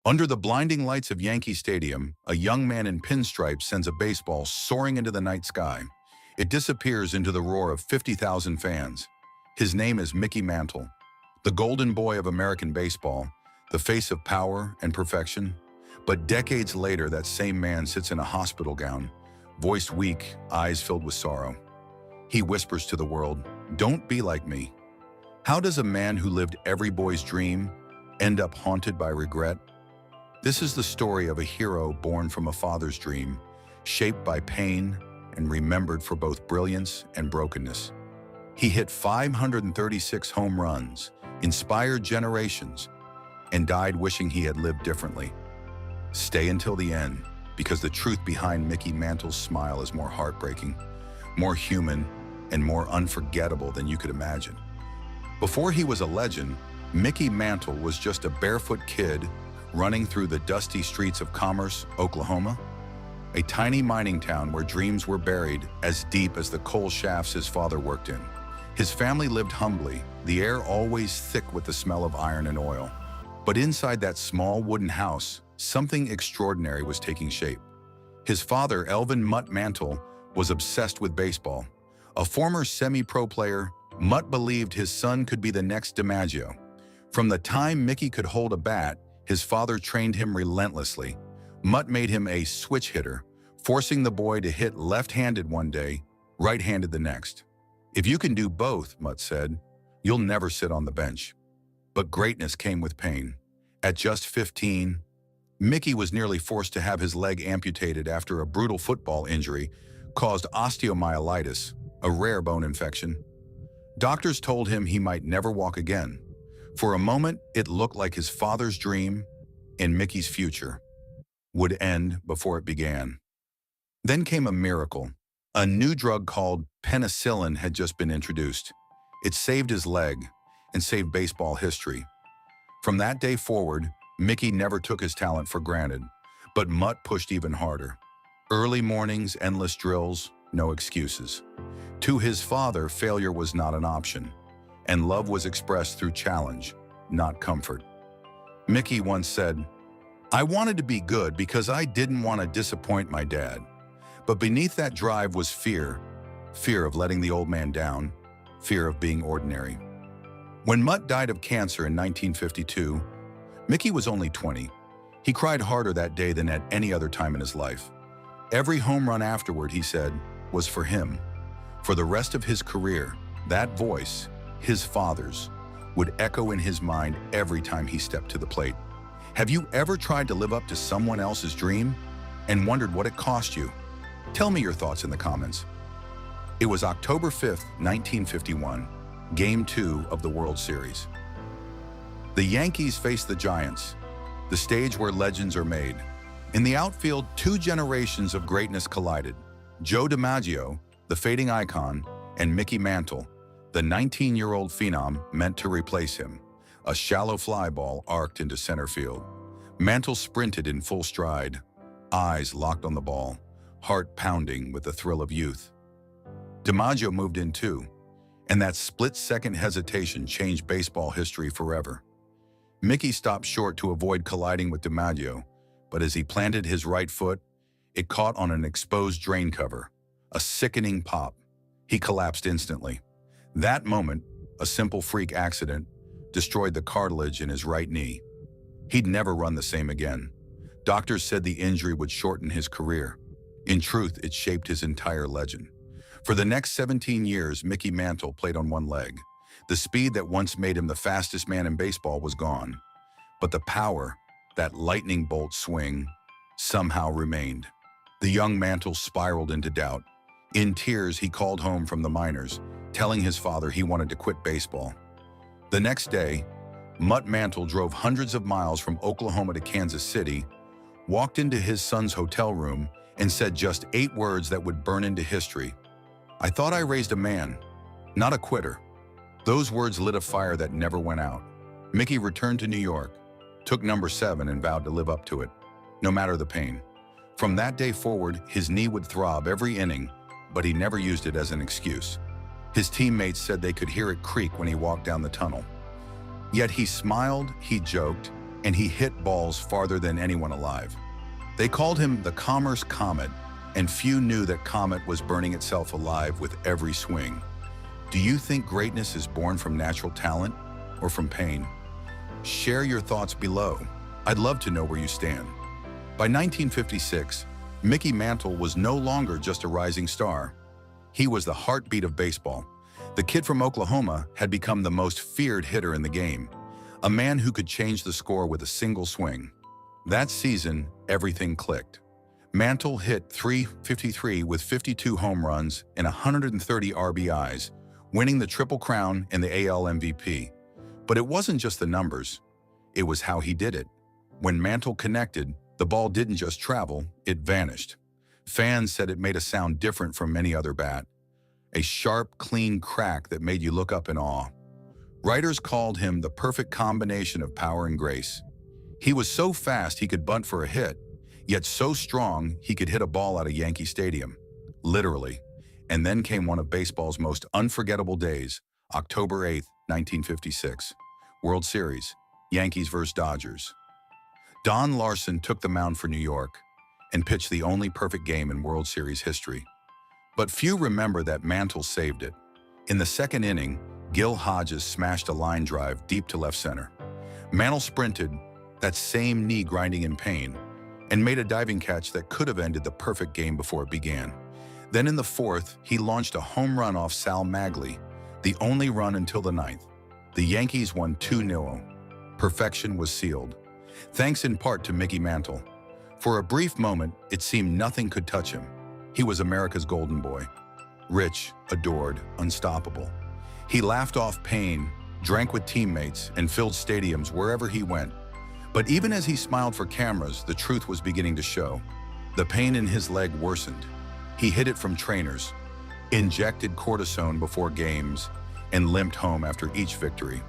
Under the blinding lights of Yankee Stadium, a young man in pinstripes sends a baseball soaring into the night sky. It disappears into the roar of 50,000 fans. His name is Mickey Mantle, the golden boy of American baseball, the face of power and perfection. But decades later, that same man sits in a hospital gown, voice weak, eyes filled with sorrow. He whispers to the world, "Don't be like me." How does a man who lived every boy's dream end up haunted by regret? This is the story of a hero born from a father's dream, shaped by pain and remembered for both brilliance and brokenness. He hit 536 home runs, inspired generations, and died wishing he had lived differently. Stay until the end, because the truth behind Mickey Mantle's smile is more heartbreaking, more human, and more unforgettable than you could imagine. Before he was a legend, Mickey Mantle was just a barefoot kid running through the dusty streets of Commerce, Oklahoma, a tiny mining town where dreams were buried as deep as the coal shafts his father worked in. His family lived humbly, the air always thick with the smell of iron and oil. But inside that small wooden house, something extraordinary was taking shape. His father, Elvin "Mutt" Mantle, was obsessed with baseball. A former semi-pro player, Mutt believed his son could be the next DiMaggio. From the time Mickey could hold a bat, his father trained him relentlessly. Mutt made him a switch hitter, forcing the boy to hit left-handed one day, right-handed the next. "If you can do both," Mutt said, "you'll never sit on the bench." But greatness came with pain. At just 15, Mickey was nearly forced to have his leg amputated after a brutal football injury caused osteomyelitis, a rare bone infection. Doctors told him he might never walk again. For a moment, it looked like his father's dream and Mickey's future would end before it began. Then came a miracle. A new drug called penicillin had just been introduced. It saved his leg and saved baseball history. From that day forward, Mickey never took his talent for granted, but Mutt pushed even harder. Early mornings, endless drills, no excuses. To his father, failure was not an option, and love was expressed through challenge, not comfort. Mickey once said, "I wanted to be good because I didn't want to disappoint my dad." But beneath that drive was fear. Fear of letting the old man down, fear of being ordinary. When Mutt died of cancer in 1952, Mickey was only 20. He cried harder that day than at any other time in his life. Every home run afterward, he said, was for him. For the rest of his career, that voice, his father's, would echo in his mind every time he stepped to the plate. Have you ever tried to live up to someone else's dream and wondered what it cost you? Tell me your thoughts in the comments. It was October 5th, 1951, Game 2 of the World Series. The Yankees faced the Giants, the stage where legends are made. In the outfield, two generations of greatness collided. Joe DiMaggio, the fading icon, and Mickey Mantle, the 19-year-old phenom meant to replace him. A shallow fly ball arced into center field. Mantle sprinted in full stride, eyes locked on the ball, heart pounding with the thrill of youth. DiMaggio moved in too, and that split-second hesitation changed baseball history forever. Mickey stopped short to avoid colliding with DiMaggio, but as he planted his right foot, it caught on an exposed drain cover. A sickening pop. He collapsed instantly. That moment, a simple freak accident, destroyed the cartilage in his right knee. He'd never run the same again. Doctors said the injury would shorten his career. In truth, it shaped his entire legend. For the next 17 years, Mickey Mantle played on one leg. The speed that once made him the fastest man in baseball was gone. But the power, that lightning bolt swing, somehow remained. The young Mantle spiraled into doubt. In tears, he called home from the minors, telling his father he wanted to quit baseball. The next day, Mutt Mantle drove hundreds of miles from Oklahoma to Kansas City, walked into his son's hotel room, and said just 8 words that would burn into history. "I thought I raised a man, not a quitter." Those words lit a fire that never went out. Mickey returned to New York, took number 7 and vowed to live up to it, no matter the pain. From that day forward, his knee would throb every inning, but he never used it as an excuse. His teammates said they could hear it creak when he walked down the tunnel. Yet he smiled, he joked, and he hit balls farther than anyone alive. They called him the Commerce Comet, and few knew that comet was burning itself alive with every swing. Do you think greatness is born from natural talent or from pain? Share your thoughts below. I'd love to know where you stand. By 1956, Mickey Mantle was no longer just a rising star. He was the heartbeat of baseball. The kid from Oklahoma had become the most feared hitter in the game, a man who could change the score with a single swing. That season, everything clicked. Mantle hit .353 with 52 home runs and 130 RBIs, winning the Triple Crown and the AL MVP. But it wasn't just the numbers, it was how he did it. When Mantle connected, the ball didn't just travel, it vanished. Fans said it made a sound different from any other bat, a sharp, clean crack that made you look up in awe. Writers called him the perfect combination of power and grace. He was so fast he could bunt for a hit, yet so strong he could hit a ball out of Yankee Stadium, literally. And then came one of baseball's most unforgettable days, October 8, 1956. World Series, Yankees vs. Dodgers. Don Larson took the mound for New York and pitched the only perfect game in World Series history. But few remember that Mantle saved it. In the second inning, Gil Hodges smashed a line drive deep to left center. Mantle sprinted, that same knee grinding in pain, and made a diving catch that could have ended the perfect game before it began. Then in the fourth, he launched a home run off Sal Maglie, the only run until the ninth. The Yankees won 2-0. Perfection was sealed, thanks in part to Mickey Mantle. For a brief moment, it seemed nothing could touch him. He was America's golden boy. Rich, adored, unstoppable. He laughed off pain, drank with teammates, and filled stadiums wherever he went. But even as he smiled for cameras, the truth was beginning to show. The pain in his leg worsened. He hid it from trainers, injected cortisone before games, and limped home after each victory.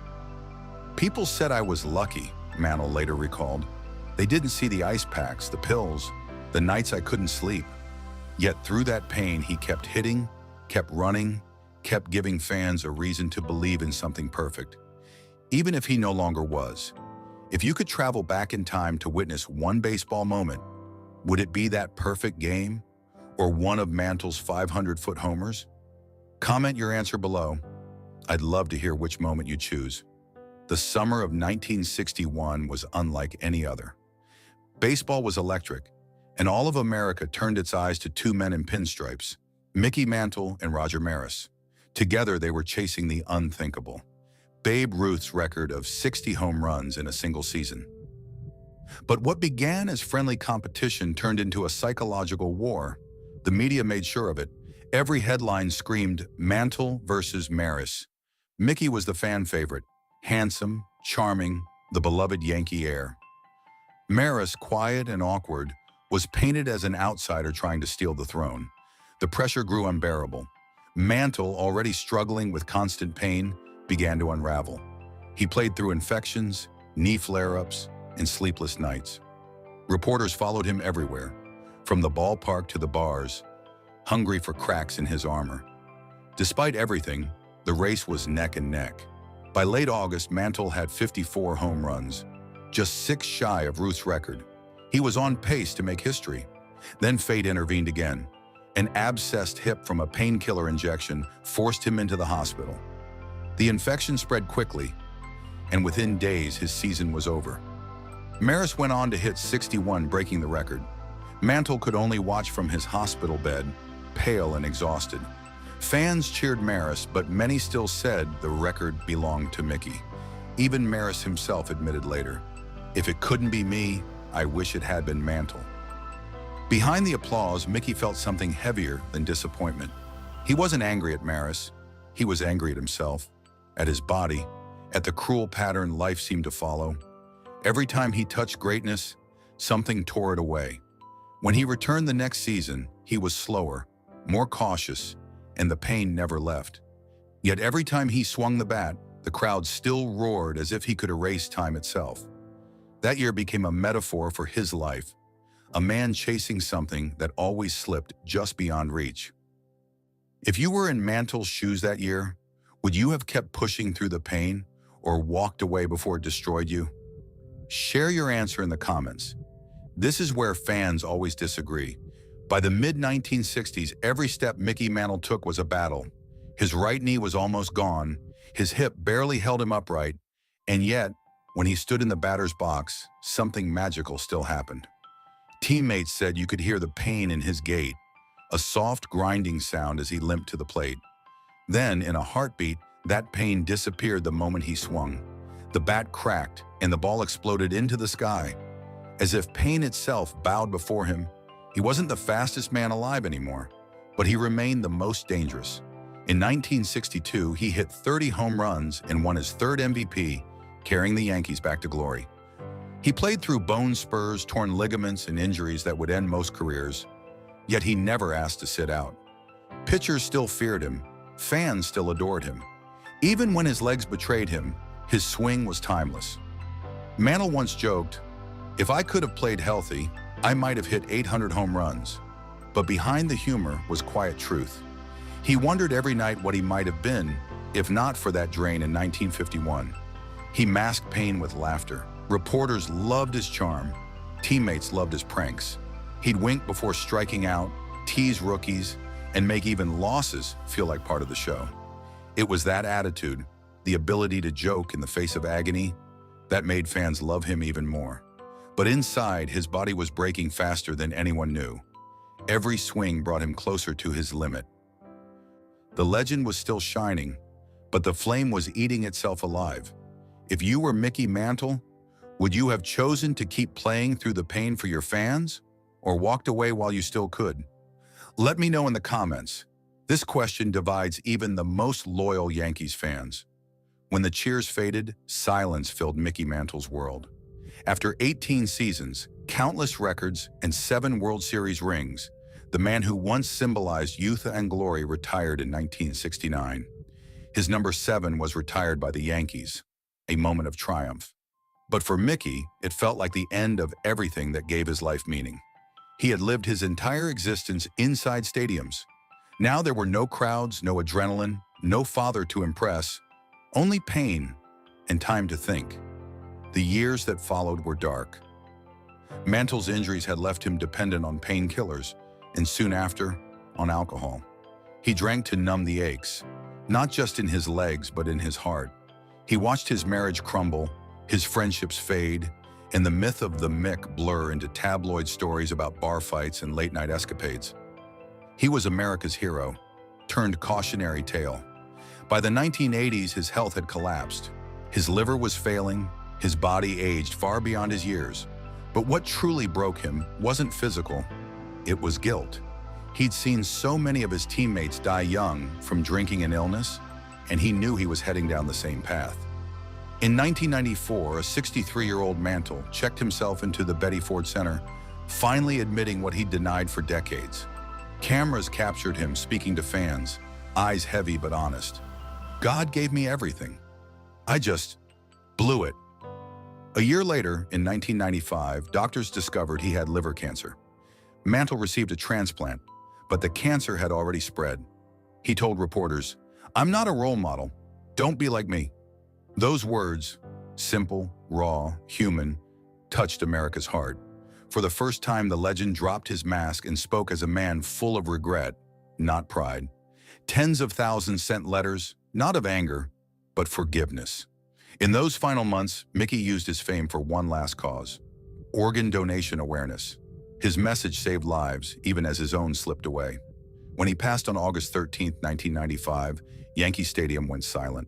People said I was lucky, Mantle later recalled. They didn't see the ice packs, the pills, the nights I couldn't sleep. Yet through that pain, he kept hitting, kept running, kept giving fans a reason to believe in something perfect, even if he no longer was. If you could travel back in time to witness one baseball moment, would it be that perfect game or one of Mantle's 500-foot homers? Comment your answer below. I'd love to hear which moment you choose. The summer of 1961 was unlike any other. Baseball was electric, and all of America turned its eyes to two men in pinstripes, Mickey Mantle and Roger Maris. Together, they were chasing the unthinkable, Babe Ruth's record of 60 home runs in a single season. But what began as friendly competition turned into a psychological war. The media made sure of it. Every headline screamed Mantle versus Maris. Mickey was the fan favorite, handsome, charming, the beloved Yankee heir. Maris, quiet and awkward, was painted as an outsider trying to steal the throne. The pressure grew unbearable. Mantle, already struggling with constant pain, began to unravel. He played through infections, knee flare-ups, and sleepless nights. Reporters followed him everywhere, from the ballpark to the bars, hungry for cracks in his armor. Despite everything, the race was neck and neck. By late August, Mantle had 54 home runs, just 6 shy of Ruth's record. He was on pace to make history. Then fate intervened again. An abscessed hip from a painkiller injection forced him into the hospital. The infection spread quickly, and within days, his season was over. Maris went on to hit 61, breaking the record. Mantle could only watch from his hospital bed, pale and exhausted. Fans cheered Maris, but many still said the record belonged to Mickey. Even Maris himself admitted later, "If it couldn't be me, I wish it had been Mantle." Behind the applause, Mickey felt something heavier than disappointment. He wasn't angry at Maris. He was angry at himself, at his body, at the cruel pattern life seemed to follow. Every time he touched greatness, something tore it away. When he returned the next season, he was slower, more cautious, and the pain never left. Yet every time he swung the bat, the crowd still roared as if he could erase time itself. That year became a metaphor for his life, a man chasing something that always slipped just beyond reach. If you were in Mantle's shoes that year, would you have kept pushing through the pain or walked away before it destroyed you? Share your answer in the comments. This is where fans always disagree. By the mid-1960s, every step Mickey Mantle took was a battle. His right knee was almost gone, his hip barely held him upright, and yet, when he stood in the batter's box, something magical still happened. Teammates said you could hear the pain in his gait, a soft grinding sound as he limped to the plate. Then, in a heartbeat, that pain disappeared the moment he swung. The bat cracked, and the ball exploded into the sky. As if pain itself bowed before him, he wasn't the fastest man alive anymore, but he remained the most dangerous. In 1962, he hit 30 home runs and won his third MVP, carrying the Yankees back to glory. He played through bone spurs, torn ligaments, and injuries that would end most careers, yet he never asked to sit out. Pitchers still feared him, fans still adored him. Even when his legs betrayed him, his swing was timeless. Mantle once joked, "If I could have played healthy, I might have hit 800 home runs." But behind the humor was quiet truth. He wondered every night what he might have been, if not for that drain in 1951. He masked pain with laughter. Reporters loved his charm. Teammates loved his pranks. He'd wink before striking out, tease rookies, and make even losses feel like part of the show. It was that attitude, the ability to joke in the face of agony, that made fans love him even more. But inside, his body was breaking faster than anyone knew. Every swing brought him closer to his limit. The legend was still shining, but the flame was eating itself alive. If you were Mickey Mantle, would you have chosen to keep playing through the pain for your fans, or walked away while you still could? Let me know in the comments. This question divides even the most loyal Yankees fans. When the cheers faded, silence filled Mickey Mantle's world. After 18 seasons, countless records, and 7 World Series rings, the man who once symbolized youth and glory retired in 1969. His number 7 was retired by the Yankees, a moment of triumph. But for Mickey, it felt like the end of everything that gave his life meaning. He had lived his entire existence inside stadiums. Now there were no crowds, no adrenaline, no father to impress, only pain and time to think. The years that followed were dark. Mantle's injuries had left him dependent on painkillers, and soon after, on alcohol. He drank to numb the aches, not just in his legs, but in his heart. He watched his marriage crumble, his friendships fade, and the myth of the Mick blur into tabloid stories about bar fights and late-night escapades. He was America's hero, turned cautionary tale. By the 1980s, his health had collapsed. His liver was failing, his body aged far beyond his years. But what truly broke him wasn't physical, it was guilt. He'd seen so many of his teammates die young from drinking and illness, and he knew he was heading down the same path. In 1994, a 63-year-old Mantle checked himself into the Betty Ford Center, finally admitting what he'd denied for decades. Cameras captured him speaking to fans, eyes heavy but honest. "God gave me everything. I just blew it." A year later, in 1995, doctors discovered he had liver cancer. Mantle received a transplant, but the cancer had already spread. He told reporters, "I'm not a role model. Don't be like me." Those words, simple, raw, human, touched America's heart. For the first time, the legend dropped his mask and spoke as a man full of regret, not pride. Tens of thousands sent letters, not of anger, but forgiveness. In those final months, Mickey used his fame for one last cause: organ donation awareness. His message saved lives, even as his own slipped away. When he passed on August 13, 1995, Yankee Stadium went silent.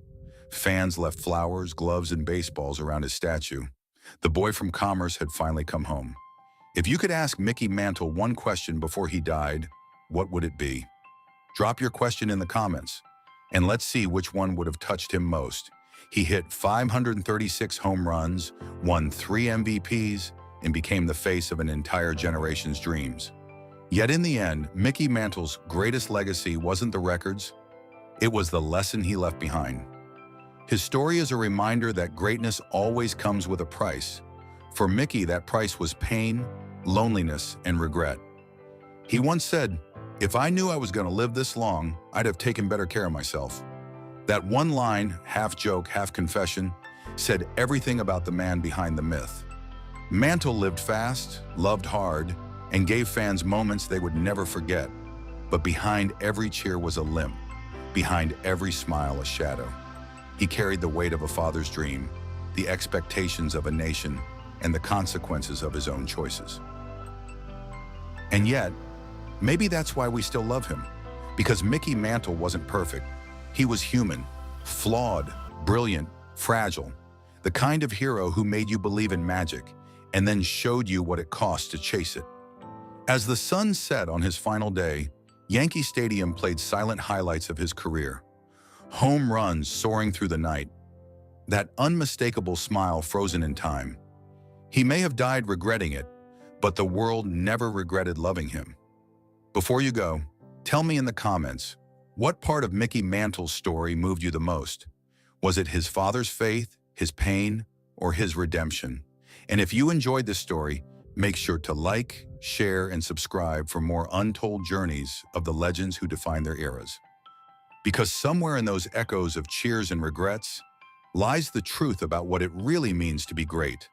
Fans left flowers, gloves, and baseballs around his statue. The boy from Commerce had finally come home. If you could ask Mickey Mantle one question before he died, what would it be? Drop your question in the comments, and let's see which one would have touched him most. He hit 536 home runs, won 3 MVPs, and became the face of an entire generation's dreams. Yet in the end, Mickey Mantle's greatest legacy wasn't the records, it was the lesson he left behind. His story is a reminder that greatness always comes with a price. For Mickey, that price was pain, loneliness, and regret. He once said, "If I knew I was going to live this long, I'd have taken better care of myself." That one line, half joke, half confession, said everything about the man behind the myth. Mantle lived fast, loved hard, and gave fans moments they would never forget. But behind every cheer was a limp, behind every smile a shadow. He carried the weight of a father's dream, the expectations of a nation, and the consequences of his own choices. And yet, maybe that's why we still love him. Because Mickey Mantle wasn't perfect. He was human, flawed, brilliant, fragile. The kind of hero who made you believe in magic and then showed you what it cost to chase it. As the sun set on his final day, Yankee Stadium played silent highlights of his career. Home runs soaring through the night. That unmistakable smile frozen in time. He may have died regretting it, but the world never regretted loving him. Before you go, tell me in the comments, what part of Mickey Mantle's story moved you the most? Was it his father's faith, his pain, or his redemption? And if you enjoyed this story, make sure to like, share, and subscribe for more untold journeys of the legends who define their eras. Because somewhere in those echoes of cheers and regrets lies the truth about what it really means to be great.